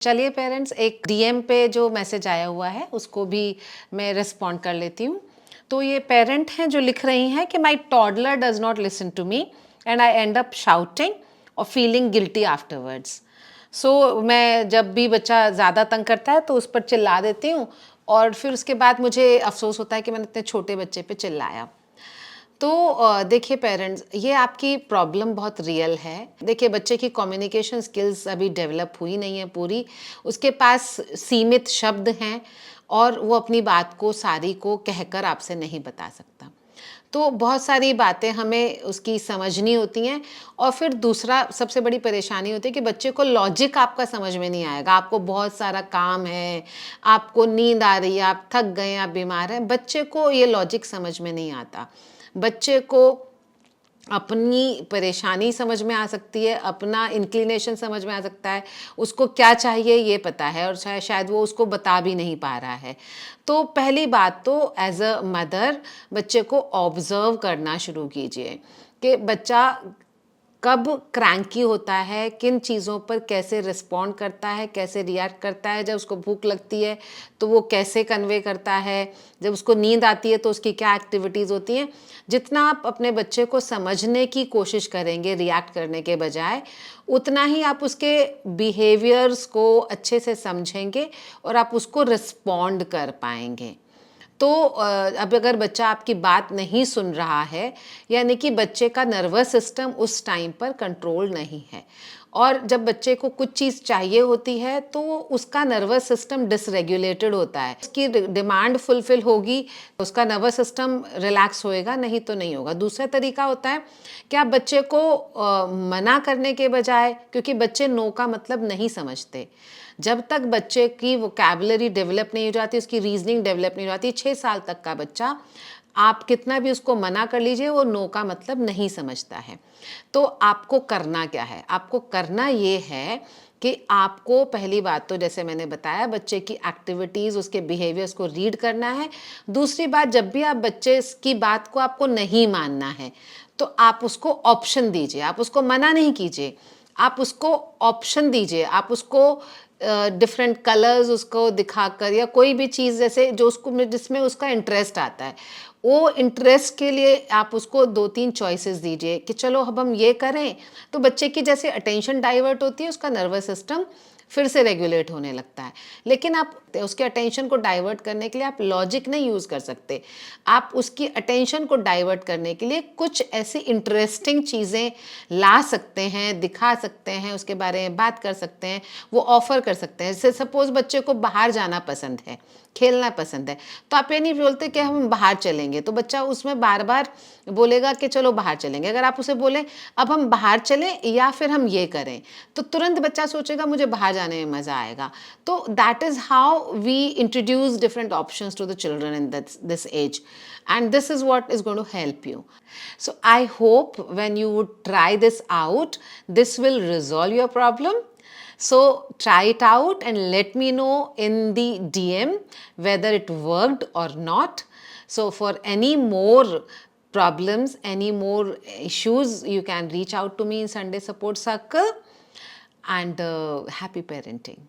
चलिए पेरेंट्स, एक डीएम पे जो मैसेज आया हुआ है उसको भी मैं रिस्पॉन्ड कर लेती हूँ। तो ये पेरेंट हैं जो लिख रही हैं कि my toddler does not listen to me and I end up shouting और फीलिंग गिल्टी आफ्टरवर्ड्स। सो मैं जब भी बच्चा ज़्यादा तंग करता है तो उस पर चिल्ला देती हूँ और फिर उसके बाद मुझे अफसोस होता है कि मैंने इतने छोटे बच्चे पे चिल्लाया। तो देखिए पेरेंट्स, ये आपकी प्रॉब्लम बहुत रियल है। देखिए बच्चे की कम्युनिकेशन स्किल्स अभी डेवलप हुई नहीं है पूरी, उसके पास सीमित शब्द हैं और वो अपनी बात को सारी को कहकर आपसे नहीं बता सकता। तो बहुत सारी बातें हमें उसकी समझनी होती हैं और फिर दूसरा सबसे बड़ी परेशानी होती है कि बच्चे को लॉजिक आपका समझ में नहीं आएगा। आपको बहुत सारा काम है, आपको नींद आ रही है, आप थक गए, आप बीमार हैं, बच्चे को ये लॉजिक समझ में नहीं आता। बच्चे को अपनी परेशानी समझ में आ सकती है, अपना इंक्लिनेशन समझ में आ सकता है, उसको क्या चाहिए ये पता है और शायद वो उसको बता भी नहीं पा रहा है। तो पहली बात तो एज अ मदर बच्चे को ऑब्जर्व करना शुरू कीजिए कि बच्चा कब क्रैंकी होता है, किन चीज़ों पर कैसे रिस्पॉन्ड करता है, कैसे रिएक्ट करता है। जब उसको भूख लगती है तो वो कैसे कन्वे करता है, जब उसको नींद आती है तो उसकी क्या एक्टिविटीज़ होती हैं। जितना आप अपने बच्चे को समझने की कोशिश करेंगे रिएक्ट करने के बजाय, उतना ही आप उसके बिहेवियर्स को अच्छे से समझेंगे और आप उसको रिस्पॉन्ड कर पाएंगे। तो अब अगर बच्चा आपकी बात नहीं सुन रहा है, यानी कि बच्चे का नर्वस सिस्टम उस टाइम पर कंट्रोल नहीं है और जब बच्चे को कुछ चीज़ चाहिए होती है तो उसका नर्वस सिस्टम डिसरेगुलेटेड होता है। उसकी डिमांड फुलफिल होगी, उसका नर्वस सिस्टम रिलैक्स होएगा, नहीं तो नहीं होगा। दूसरा तरीका होता है कि आप बच्चे को मना करने के बजाय, क्योंकि बच्चे नो का मतलब नहीं समझते, जब तक बच्चे की वोकैबुलरी डेवलप नहीं हो जाती, उसकी रीजनिंग डेवलप नहीं हो जाती, 6 साल तक का बच्चा आप कितना भी उसको मना कर लीजिए वो नो का मतलब नहीं समझता है। तो आपको करना क्या है? आपको करना ये है कि आपको पहली बात तो जैसे मैंने बताया बच्चे की एक्टिविटीज़, उसके बिहेवियर्स को रीड करना है। दूसरी बात, जब भी आप बच्चे की बात को आपको नहीं मानना है तो आप उसको ऑप्शन दीजिए, आप उसको मना नहीं कीजिए, आप उसको ऑप्शन दीजिए। आप उसको डिफरेंट कलर्स उसको दिखाकर या कोई भी चीज़ जैसे जो उसको जिसमें उसका इंटरेस्ट आता है, वो इंटरेस्ट के लिए आप उसको 2-3 चॉइसेस दीजिए कि चलो अब हम ये करें। तो बच्चे की जैसे अटेंशन डाइवर्ट होती है, उसका नर्वस सिस्टम फिर से रेगुलेट होने लगता है। लेकिन आप उसके अटेंशन को डाइवर्ट करने के लिए आप लॉजिक नहीं यूज़ कर सकते। आप उसकी अटेंशन को डाइवर्ट करने के लिए कुछ ऐसी इंटरेस्टिंग चीज़ें ला सकते हैं, दिखा सकते हैं, उसके बारे में बात कर सकते हैं, वो ऑफ़र कर सकते हैं। जैसे सपोज़ बच्चे को बाहर जाना पसंद है, खेलना पसंद है, तो आप ये नहीं बोलते कि हम बाहर चलेंगे, तो बच्चा उसमें बार-बार बोलेगा कि चलो बाहर चलेंगे। अगर आप उसे बोलें अब हम बाहर चलें या फिर हम ये करें, तो तुरंत बच्चा सोचेगा मुझे बाहर जाने में मज़ा आएगा। तो that is how we introduce different options to the children in this age, and this is what is going to help you. So I hope when you would try this out, this will resolve your problem. So try it out and let me know in the DM whether it worked or not. So for any more problems, any more issues, you can reach out to me in Sunday Support Circle. And happy parenting.